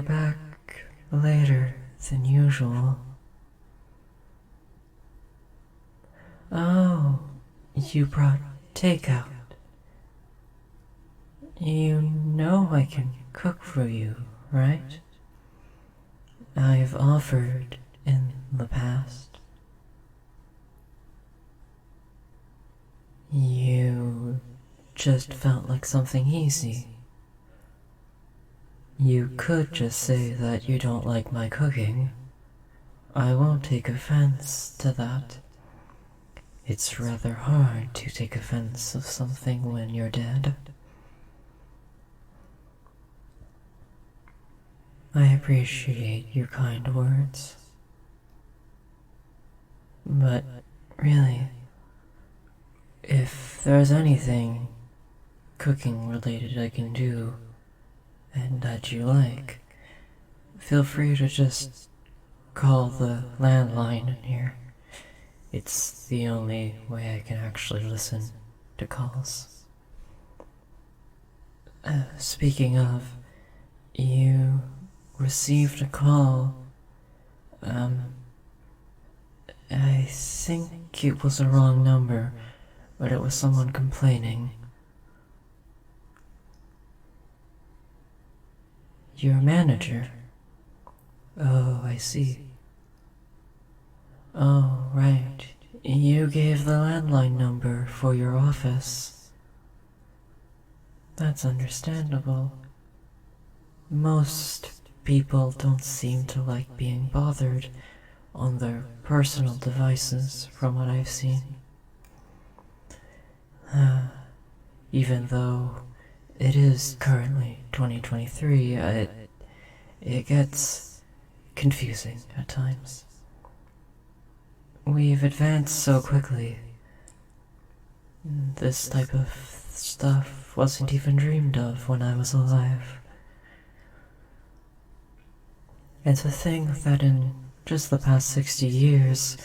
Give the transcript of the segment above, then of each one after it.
you're back later than usual. Oh, you brought takeout. You know I can cook for you, right? I've offered in the past. You just felt like something easy. You could just say that you don't like my cooking. I won't take offense to that. It's rather hard to take offense of something when you're dead. I appreciate your kind words. But really, if there's anything cooking related I can do and that you like, feel free to just call the landline in here. It's the only way I can actually listen to calls. Speaking of, you received a call. I think it was a wrong number, but it was someone complaining. Your manager? Oh, I see. Oh, right. You gave the landline number for your office. That's understandable. Most people don't seem to like being bothered on their personal devices, from what I've seen. Even though it is currently 2023, it gets confusing at times. We've advanced so quickly. This type of stuff wasn't even dreamed of when I was alive. And to think that in just the past 60 years,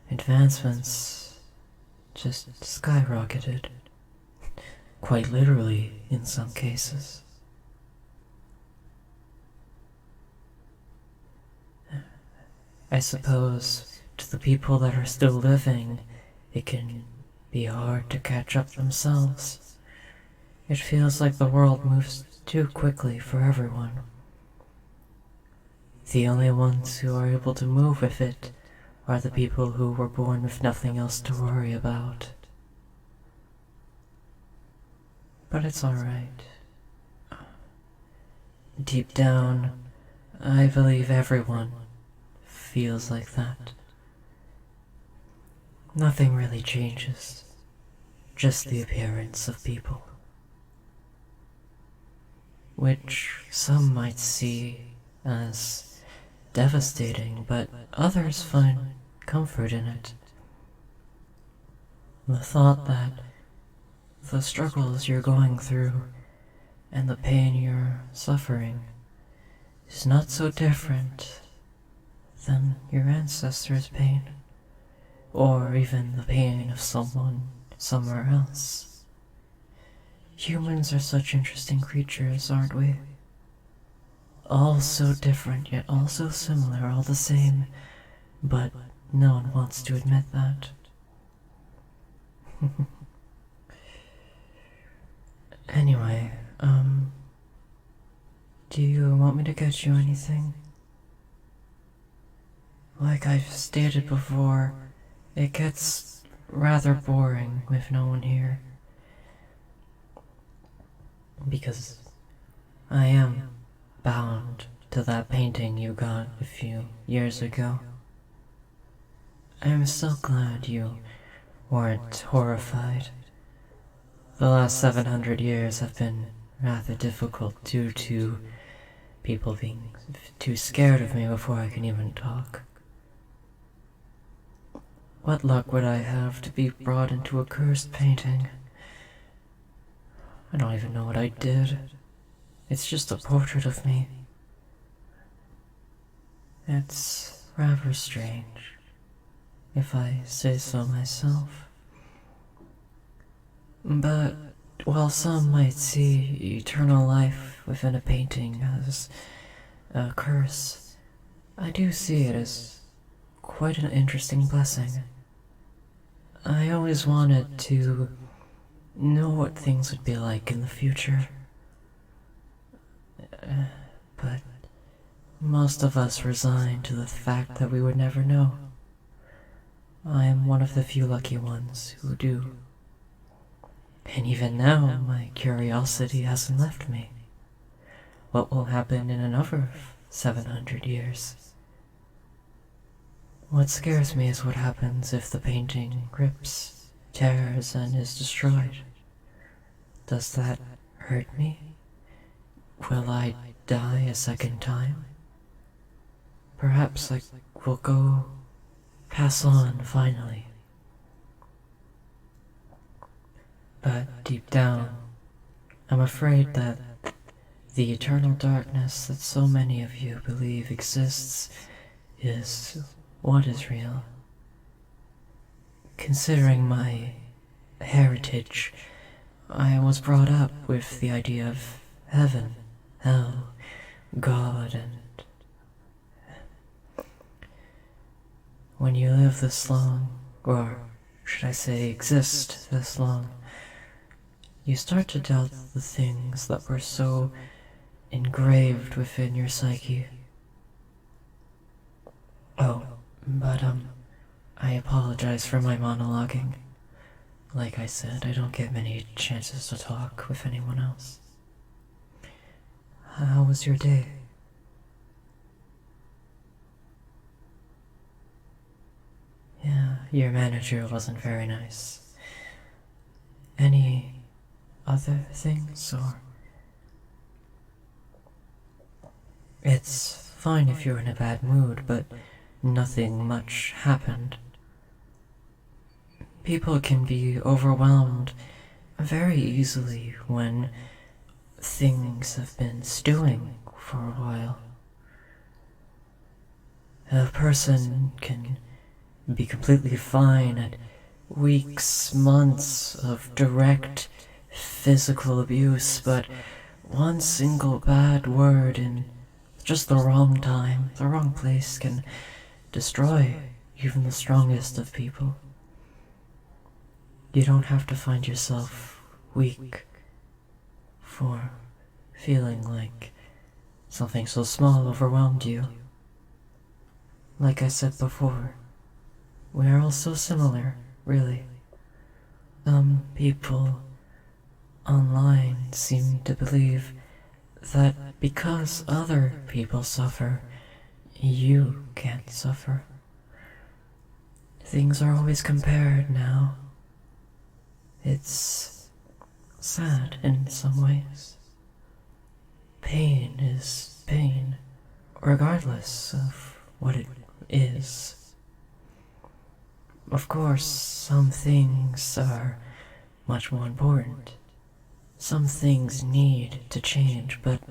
advancements just skyrocketed. Quite literally, in some cases. I suppose, to the people that are still living, it can be hard to catch up themselves. It feels like the world moves too quickly for everyone. The only ones who are able to move with it are the people who were born with nothing else to worry about. But it's alright. Deep down, I believe everyone feels like that. Nothing really changes, just the appearance of people. Which some might see as devastating, but others find comfort in it. The thought that the struggles you're going through and the pain you're suffering is not so different than your ancestors' pain, or even the pain of someone somewhere else. Humans are such interesting creatures, aren't we? All so different, yet all so similar, all the same, but no one wants to admit that. Anyway, do you want me to get you anything? Like I've stated before, it gets rather boring with no one here. Because I am bound to that painting you got a few years ago. I'm so glad you weren't horrified. The last 700 years have been rather difficult due to people being too scared of me before I can even talk. What luck would I have to be brought into a cursed painting? I don't even know what I did. It's just a portrait of me. It's rather strange, if I say so myself. But while some might see eternal life within a painting as a curse, I do see it as quite an interesting blessing. I always wanted to know what things would be like in the future. But most of us resign to the fact that we would never know. I am one of the few lucky ones who do. And even now, my curiosity hasn't left me. What will happen in another 700 years? What scares me is what happens if the painting rips, tears, and is destroyed. Does that hurt me? Will I die a second time? Perhaps I will pass on finally. But deep down, I'm afraid that the eternal darkness that so many of you believe exists is what is real. Considering my heritage, I was brought up with the idea of heaven, hell, God, and when you live this long, or should I say exist this long, you start to doubt the things that were so engraved within your psyche. Oh, but I apologize for my monologuing. Like I said, I don't get many chances to talk with anyone else. How was your day? Yeah, your manager wasn't very nice. Any other things, or? It's fine if you're in a bad mood, but nothing much happened. People can be overwhelmed very easily when things have been stewing for a while. A person can be completely fine at weeks, months of direct physical abuse, but one single bad word in just the wrong time, the wrong place can destroy even the strongest of people. You don't have to find yourself weak for feeling like something so small overwhelmed you. Like I said before, we are all so similar, really. People online seem to believe that because other people suffer, you can't suffer. Things are always compared now. It's sad in some ways. Pain is pain, regardless of what it is. Of course, some things are much more important. Some things need to change, but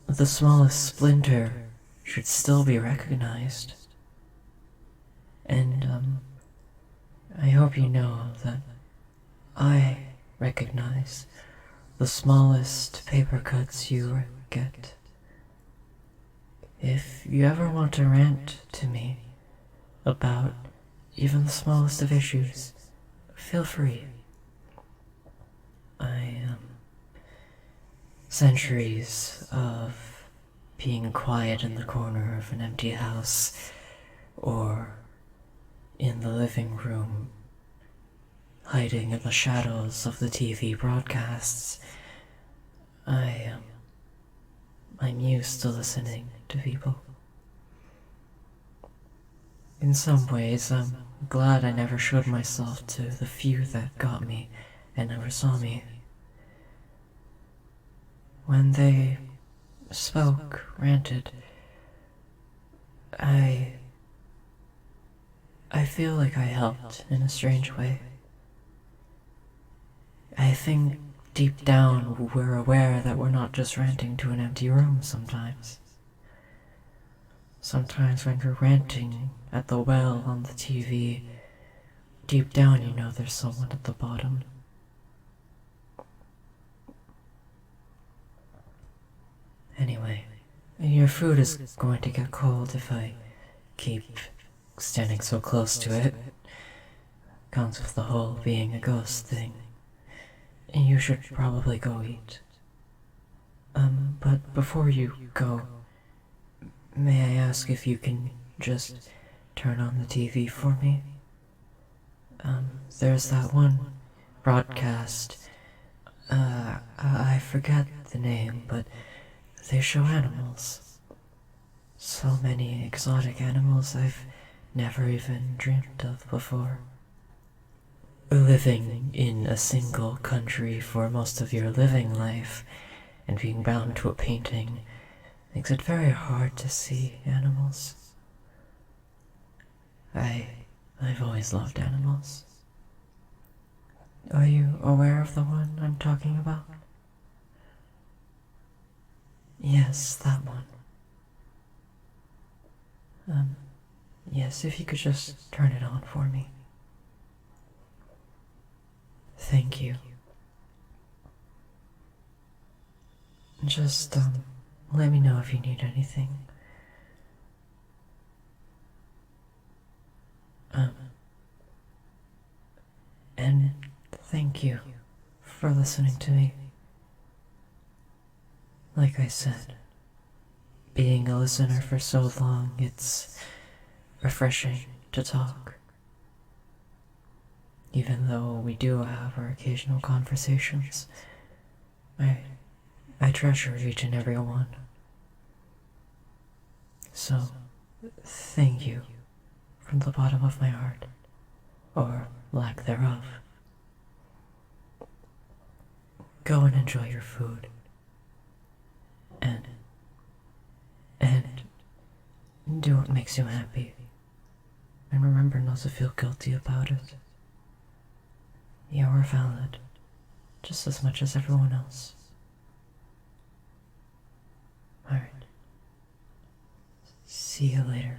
the smallest splinter should still be recognized. And, I hope you know that I recognize the smallest paper cuts you get. If you ever want to rant to me about even the smallest of issues, feel free. Centuries of being quiet in the corner of an empty house, or in the living room, hiding in the shadows of the TV broadcasts, I'm used to listening to people. In some ways, I'm glad I never showed myself to the few that got me and never saw me. When they spoke, ranted, I feel like I helped in a strange way. I think deep down we're aware that we're not just ranting to an empty room sometimes. Sometimes when you're ranting at the well on the TV, deep down you know there's someone at the bottom. Anyway, Your food is going to get cold if I keep standing so close to it. Comes with the whole being a ghost thing. And you should probably go eat. But before you go, may I ask if you can just turn on the TV for me? There's that one broadcast. I forget the name, but they show animals. So many exotic animals I've never even dreamed of before. Living in a single country for most of your living life and being bound to a painting makes it very hard to see animals. I've always loved animals. Are you aware of the one I'm talking about? Yes, that one. Yes, if you could just turn it on for me. Thank you. Just, let me know if you need anything. And thank you for listening to me. Like I said, being a listener for so long, it's refreshing to talk. Even though we do have our occasional conversations, I treasure each and every one. So, thank you from the bottom of my heart, or lack thereof. Go and enjoy your food. And do what makes you happy. And remember not to feel guilty about it. You are valid, just as much as everyone else. Alright. See you later.